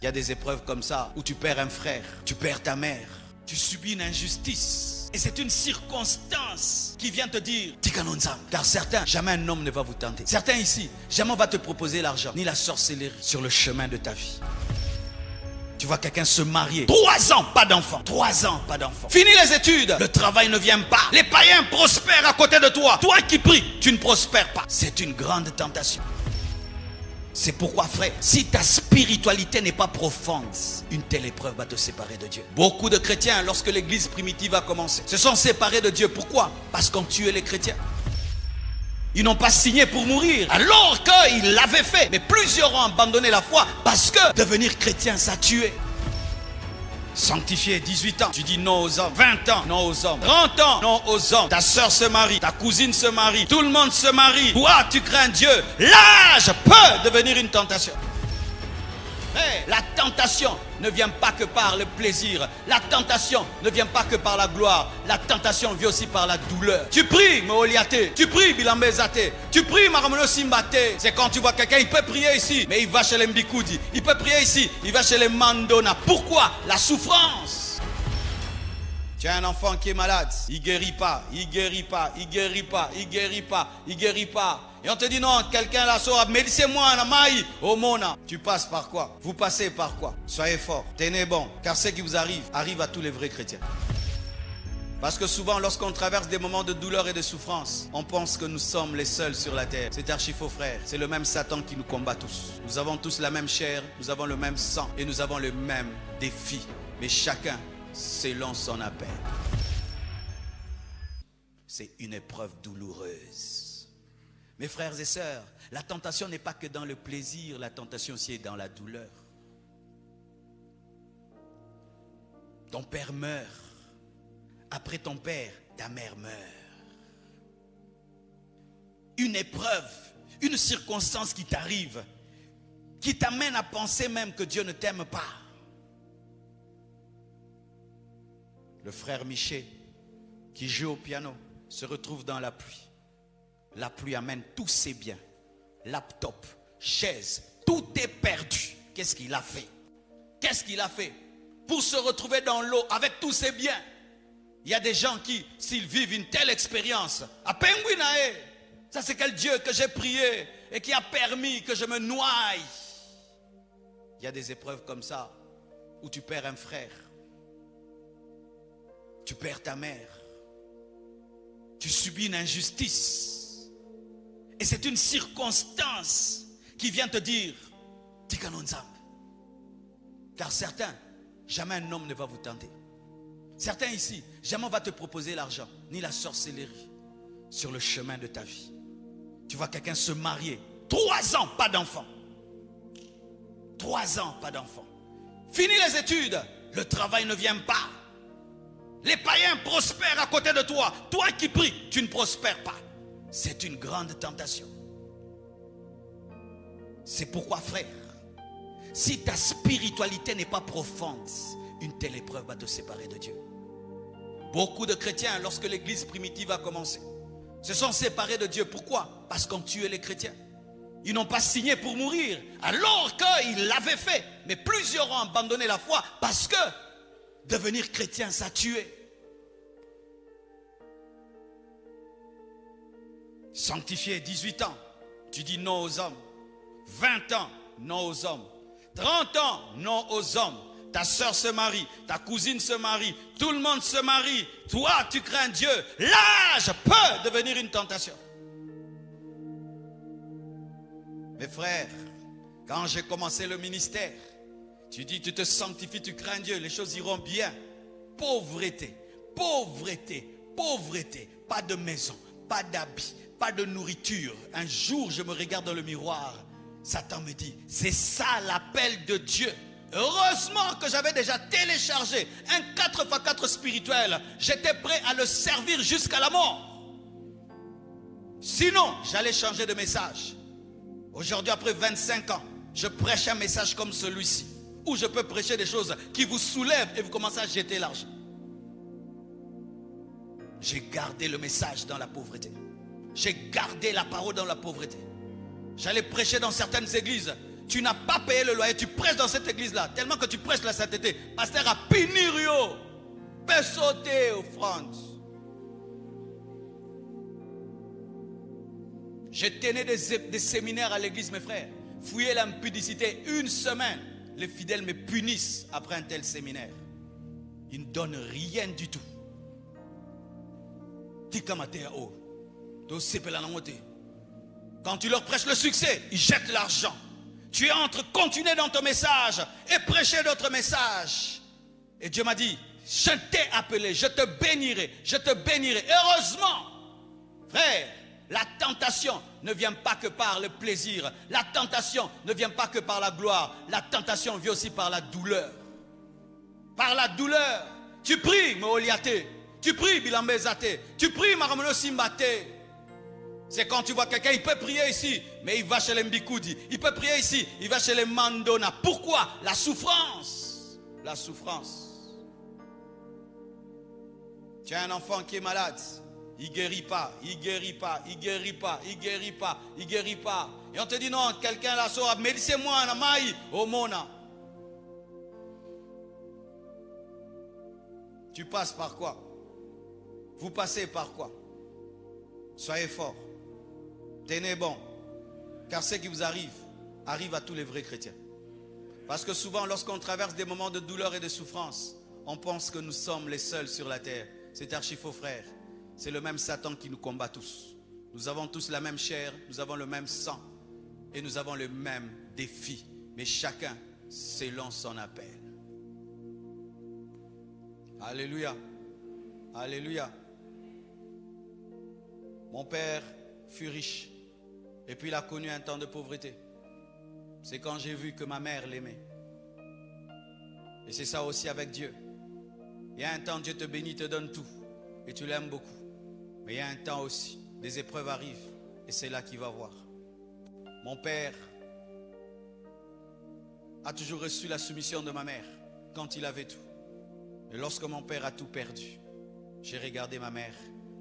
y a des épreuves comme ça où tu perds un frère, tu perds ta mère, tu subis une injustice. Et c'est une circonstance qui vient te dire Tikanonzam. Car certains, jamais un homme ne va vous tenter. Certains ici, jamais on va te proposer l'argent, ni la sorcellerie sur le chemin de ta vie. Tu vois quelqu'un se marier, 3 ans, pas d'enfant. 3 ans, pas d'enfant. Fini les études, le travail ne vient pas. Les païens prospèrent à côté de toi. Toi qui pries, tu ne prospères pas. C'est une grande tentation. C'est pourquoi, frère, si ta spiritualité n'est pas profonde, une telle épreuve va te séparer de Dieu. Beaucoup de chrétiens, lorsque l'église primitive a commencé, se sont séparés de Dieu. Pourquoi? Parce qu'on tuait les chrétiens. Ils n'ont pas signé pour mourir, alors qu'ils l'avaient fait. Mais plusieurs ont abandonné la foi parce que devenir chrétien, ça tuait. Sanctifié, 18 ans, tu dis non aux hommes. 20 ans, non aux hommes. 30 ans, non aux hommes. Ta soeur se marie, ta cousine se marie, tout le monde se marie. Toi, tu crains Dieu. L'âge peut devenir une tentation. Hey, la tentation ne vient pas que par le plaisir. La tentation ne vient pas que par la gloire. La tentation vient aussi par la douleur. Tu pries, Mooliate. Tu pries, Bilambezate. Tu pries, Maramono Simbate. C'est quand tu vois quelqu'un, il peut prier ici, mais il va chez les Mbikoudi. Il peut prier ici, il va chez les Mandona. Pourquoi? La souffrance. Tu as un enfant qui est malade, il guérit pas, il guérit pas, il guérit pas, il guérit pas, il guérit pas. Et on te dit non, quelqu'un là sort, médicez-moi en amaï, au mona. Tu passes par quoi? Vous passez par quoi? Soyez fort, tenez bon, car ce qui vous arrive à tous les vrais chrétiens. Parce que souvent, lorsqu'on traverse des moments de douleur et de souffrance, on pense que nous sommes les seuls sur la terre. C'est archi faux, frère. C'est le même Satan qui nous combat tous. Nous avons tous la même chair, nous avons le même sang et nous avons le même défi. Mais chacun selon son appel. C'est une épreuve douloureuse. Mes frères et sœurs, la tentation n'est pas que dans le plaisir, la tentation aussi est dans la douleur. Ton père meurt. Après ton père, ta mère meurt. Une épreuve, une circonstance qui t'arrive, qui t'amène à penser même que Dieu ne t'aime pas. Le frère Miché, qui joue au piano, se retrouve dans la pluie. La pluie amène tous ses biens, laptop, chaise, tout est perdu. Qu'est-ce qu'il a fait? Qu'est-ce qu'il a fait pour se retrouver dans l'eau avec tous ses biens? Il y a des gens qui, s'ils vivent une telle expérience, à Penguinae, ça c'est quel Dieu que j'ai prié et qui a permis que je me noie. Il y a des épreuves comme ça où tu perds un frère. Tu perds ta mère. Tu subis une injustice. Et c'est une circonstance qui vient te dire Tikanonzam. Car certains, jamais un homme ne va vous tenter. Certains ici, jamais on va te proposer l'argent, ni la sorcellerie sur le chemin de ta vie. Tu vois quelqu'un se marier, 3 ans, pas d'enfant. 3 ans, pas d'enfant. Fini les études, le travail ne vient pas. Les païens prospèrent à côté de toi. Toi qui pries, tu ne prospères pas. C'est une grande tentation. C'est pourquoi, frère, si ta spiritualité n'est pas profonde, une telle épreuve va te séparer de Dieu. Beaucoup de chrétiens, lorsque l'église primitive a commencé, se sont séparés de Dieu. Pourquoi? Parce qu'on tuait les chrétiens. Ils n'ont pas signé pour mourir, alors qu'ils l'avaient fait. Mais plusieurs ont abandonné la foi parce que devenir chrétien, ça tuait. Sanctifié, 18 ans, tu dis non aux hommes. 20 ans, non aux hommes. 30 ans, non aux hommes. Ta soeur se marie, ta cousine se marie, tout le monde se marie. Toi, tu crains Dieu. L'âge peut devenir une tentation. Mes frères, quand j'ai commencé le ministère, tu dis, tu te sanctifies, tu crains Dieu, les choses iront bien. Pauvreté, pauvreté, pauvreté. Pas de maison, pas d'habits, pas de nourriture. Un jour, je me regarde dans le miroir. Satan me dit, c'est ça l'appel de Dieu. Heureusement que j'avais déjà téléchargé un 4x4 spirituel. J'étais prêt à le servir jusqu'à la mort. Sinon, j'allais changer de message. Aujourd'hui, après 25 ans, je prêche un message comme celui-ci, où je peux prêcher des choses qui vous soulèvent et vous commencez à jeter l'argent. J'ai gardé le message dans la pauvreté. J'ai gardé la parole dans la pauvreté. J'allais prêcher dans certaines églises. Tu n'as pas payé le loyer, tu prêches dans cette église-là. Tellement que tu prêches la sainteté. Pasteur a pinirio. Peut sauter offrande. Je tenais des séminaires à l'église, mes frères. Fouiller l'impudicité. Une semaine, les fidèles me punissent après un tel séminaire. Ils ne donnent rien du tout. Quand tu leur prêches le succès, ils jettent l'argent. Tu es entre continuer dans ton message et prêcher d'autres messages. Et Dieu m'a dit, je t'ai appelé, je te bénirai, je te bénirai. Heureusement, frère, la tentation ne vient pas que par le plaisir. La tentation ne vient pas que par la gloire. La tentation vient aussi par la douleur. Par la douleur. Tu pries, Mooliate. Tu pries, Bilambezate. Tu pries, Maramono Simbate. C'est quand tu vois quelqu'un, il peut prier ici, mais il va chez les Mbikoudi. Il peut prier ici, il va chez les Mandona. Pourquoi? La souffrance. La souffrance. Tu as un enfant qui est malade. Il ne guérit pas, il ne guérit pas, il ne guérit pas, il ne guérit pas, il ne guérit pas. Et on te dit non, quelqu'un là sort, mais c'est moi, Namaï, au Mona. Tu passes par quoi? Vous passez par quoi? Soyez forts. Tenez bon. Car ce qui vous arrive à tous les vrais chrétiens. Parce que souvent, lorsqu'on traverse des moments de douleur et de souffrance, on pense que nous sommes les seuls sur la terre. C'est archi faux, frère. C'est le même Satan qui nous combat tous. Nous avons tous la même chair, nous avons le même sang et nous avons le même défi. Mais chacun selon son appel. Alléluia. Alléluia. Mon père fut riche et puis il a connu un temps de pauvreté. C'est quand j'ai vu que ma mère l'aimait. Et c'est ça aussi avec Dieu. Il y a un temps, Dieu te bénit, te donne tout et tu l'aimes beaucoup. Mais il y a un temps aussi, des épreuves arrivent et c'est là qu'il va voir. Mon père a toujours reçu la soumission de ma mère quand il avait tout. Et lorsque mon père a tout perdu, j'ai regardé ma mère.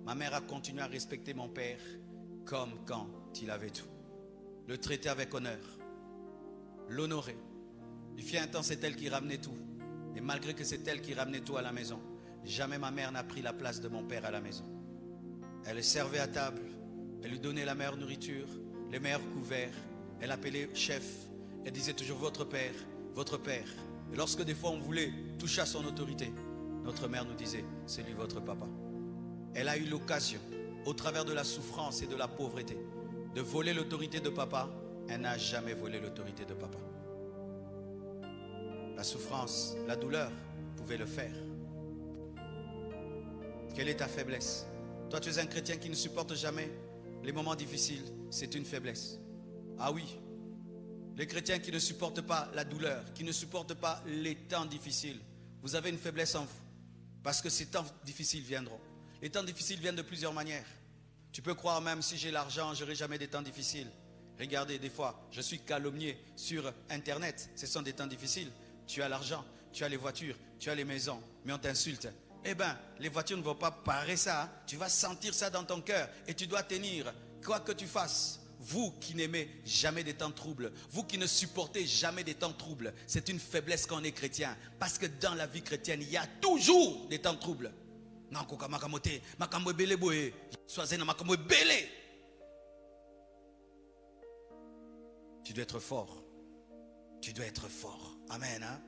Ma mère a continué à respecter mon père comme quand il avait tout. Le traiter avec honneur, l'honorer. Il fit un temps, c'est elle qui ramenait tout. Et malgré que c'est elle qui ramenait tout à la maison, jamais ma mère n'a pris la place de mon père à la maison. Elle le servait à table, elle lui donnait la meilleure nourriture, les meilleurs couverts. Elle appelait chef, elle disait toujours votre père, votre père. Et lorsque des fois on voulait toucher à son autorité, notre mère nous disait, c'est lui votre papa. Elle a eu l'occasion, au travers de la souffrance et de la pauvreté, de voler l'autorité de papa. Elle n'a jamais volé l'autorité de papa. La souffrance, la douleur pouvait le faire. Quelle est ta faiblesse? Toi, tu es un chrétien qui ne supporte jamais les moments difficiles. C'est une faiblesse. Ah oui, les chrétiens qui ne supportent pas la douleur, qui ne supportent pas les temps difficiles, vous avez une faiblesse en vous. Parce que ces temps difficiles viendront. Les temps difficiles viennent de plusieurs manières. Tu peux croire même si j'ai l'argent, je n'aurai jamais des temps difficiles. Regardez, des fois, je suis calomnié sur Internet. Ce sont des temps difficiles. Tu as l'argent, tu as les voitures, tu as les maisons, mais on t'insulte. Eh bien, les voitures ne vont pas parer ça. Tu vas sentir ça dans ton cœur et tu dois tenir. Quoi que tu fasses, vous qui n'aimez jamais des temps troubles, vous qui ne supportez jamais des temps troubles, c'est une faiblesse quand on est chrétien. Parce que dans la vie chrétienne, il y a toujours des temps troubles. Tu dois être fort. Tu dois être fort. Amen. Hein?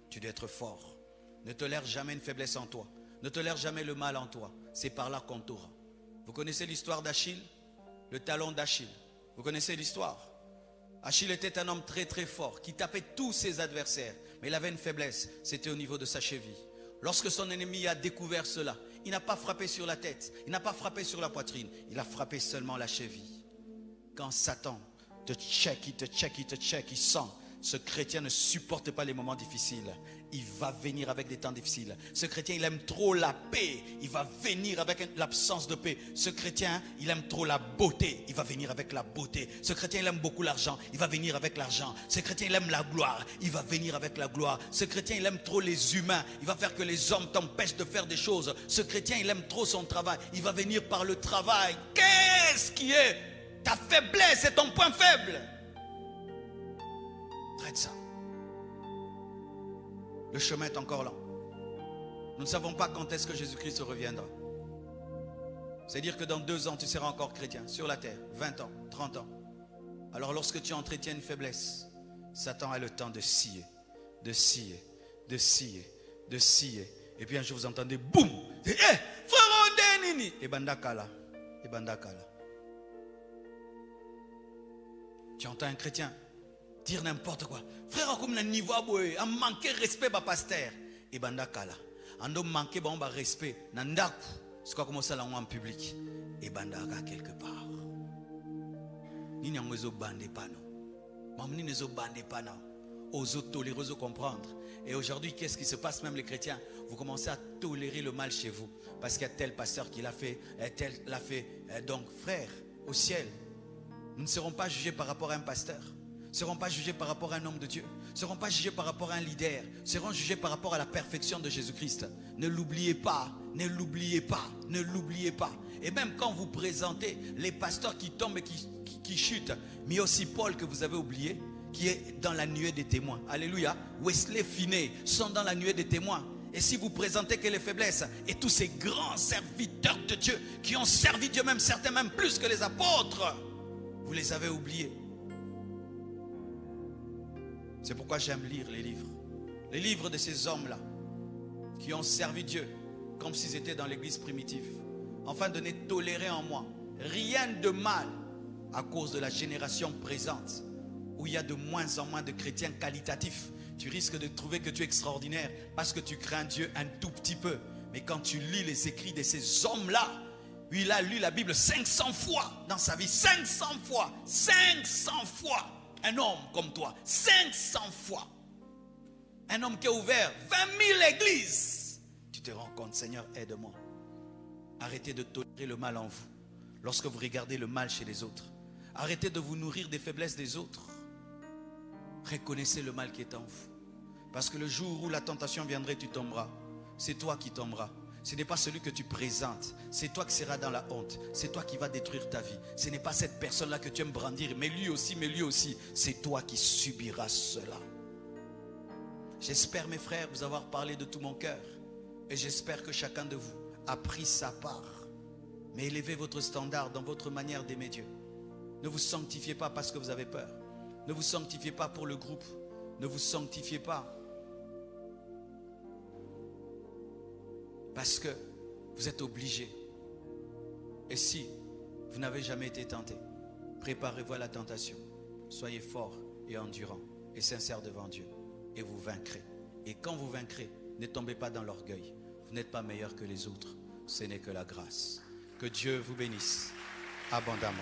Tu dois être fort. Ne tolère jamais une faiblesse en toi. Ne tolère jamais le mal en toi. C'est par là qu'on t'aura. Vous connaissez l'histoire d'Achille? Le talon d'Achille. Vous connaissez l'histoire? Achille était un homme très très fort qui tapait tous ses adversaires. Mais il avait une faiblesse. C'était au niveau de sa cheville. Lorsque son ennemi a découvert cela, il n'a pas frappé sur la tête. Il n'a pas frappé sur la poitrine. Il a frappé seulement la cheville. Quand Satan te check, il sent. Ce chrétien ne supporte pas les moments difficiles. Il va venir avec des temps difficiles. Ce chrétien, il aime trop la paix. Il va venir avec l'absence de paix. Ce chrétien, il aime trop la beauté. Il va venir avec la beauté. Ce chrétien, il aime beaucoup l'argent. Il va venir avec l'argent. Ce chrétien, il aime la gloire. Il va venir avec la gloire. Ce chrétien, il aime trop les humains. Il va faire que les hommes t'empêchent de faire des choses. Ce chrétien, il aime trop son travail. Il va venir par le travail. Qu'est-ce qui est ta faiblesse et ton point faible? Traite ça. Le chemin est encore lent. Nous ne savons pas quand est-ce que Jésus-Christ reviendra. C'est-à-dire que dans 2 ans, tu seras encore chrétien sur la terre. 20 ans, 30 ans. Alors lorsque tu entretiens une faiblesse, Satan a le temps de scier, de scier, de scier, de scier. Et puis un jour vous entendez boum. Eh, frère Nini. Et bandakala. Et bandakala. Tu entends un chrétien dire n'importe quoi. Frère, comme un niveau a manqué respect à pasteur. Et bandakala. On a manqué de respect. Nandaku. C'est quoi comme ça là en public. Et bandaka quelque part. Ni n'yangozo bande pano. Mamni nezo bande pano. Oso tolérer, oso comprendre. Et aujourd'hui, qu'est-ce qui se passe? Même les chrétiens, vous commencez à tolérer le mal chez vous. Parce qu'il y a tel pasteur qui l'a fait, tel l'a fait. Donc, frère, au ciel, nous ne serons pas jugés par rapport à un pasteur. Nous ne serons pas jugés par rapport à un homme de Dieu. Nous ne serons pas jugés par rapport à un leader. Nous serons jugés par rapport à la perfection de Jésus-Christ. Ne l'oubliez pas, ne l'oubliez pas, ne l'oubliez pas. Et même quand vous présentez les pasteurs qui tombent et qui chutent, mais aussi Paul que vous avez oublié, qui est dans la nuée des témoins. Alléluia. Wesley, Finney sont dans la nuée des témoins. Et si vous présentez que les faiblesses et tous ces grands serviteurs de Dieu qui ont servi Dieu, même certains même plus que les apôtres, vous les avez oubliés. C'est pourquoi j'aime lire les livres. Les livres de ces hommes-là qui ont servi Dieu comme s'ils étaient dans l'église primitive. Enfin de ne tolérer en moi rien de mal à cause de la génération présente où il y a de moins en moins de chrétiens qualitatifs. Tu risques de trouver que tu es extraordinaire parce que tu crains Dieu un tout petit peu. Mais quand tu lis les écrits de ces hommes-là, lui, il a lu la Bible 500 fois dans sa vie. 500 fois. 500 fois. Un homme comme toi. 500 fois. Un homme qui a ouvert 20 000 églises. Tu te rends compte, Seigneur, aide-moi. Arrêtez de tolérer le mal en vous. Lorsque vous regardez le mal chez les autres. Arrêtez de vous nourrir des faiblesses des autres. Reconnaissez le mal qui est en vous. Parce que le jour où la tentation viendrait, tu tomberas. C'est toi qui tomberas. Ce n'est pas celui que tu présentes. C'est toi qui seras dans la honte. C'est toi qui vas détruire ta vie. Ce n'est pas cette personne-là que tu aimes brandir. Mais lui aussi. C'est toi qui subiras cela. J'espère, mes frères, vous avoir parlé de tout mon cœur. Et j'espère que chacun de vous a pris sa part. Mais élevez votre standard dans votre manière d'aimer Dieu. Ne vous sanctifiez pas parce que vous avez peur. Ne vous sanctifiez pas pour le groupe. Ne vous sanctifiez pas parce que vous êtes obligé. Et si vous n'avez jamais été tenté, préparez-vous à la tentation. Soyez fort et endurant et sincère devant Dieu. Et vous vaincrez. Et quand vous vaincrez, ne tombez pas dans l'orgueil. Vous n'êtes pas meilleur que les autres. Ce n'est que la grâce. Que Dieu vous bénisse abondamment.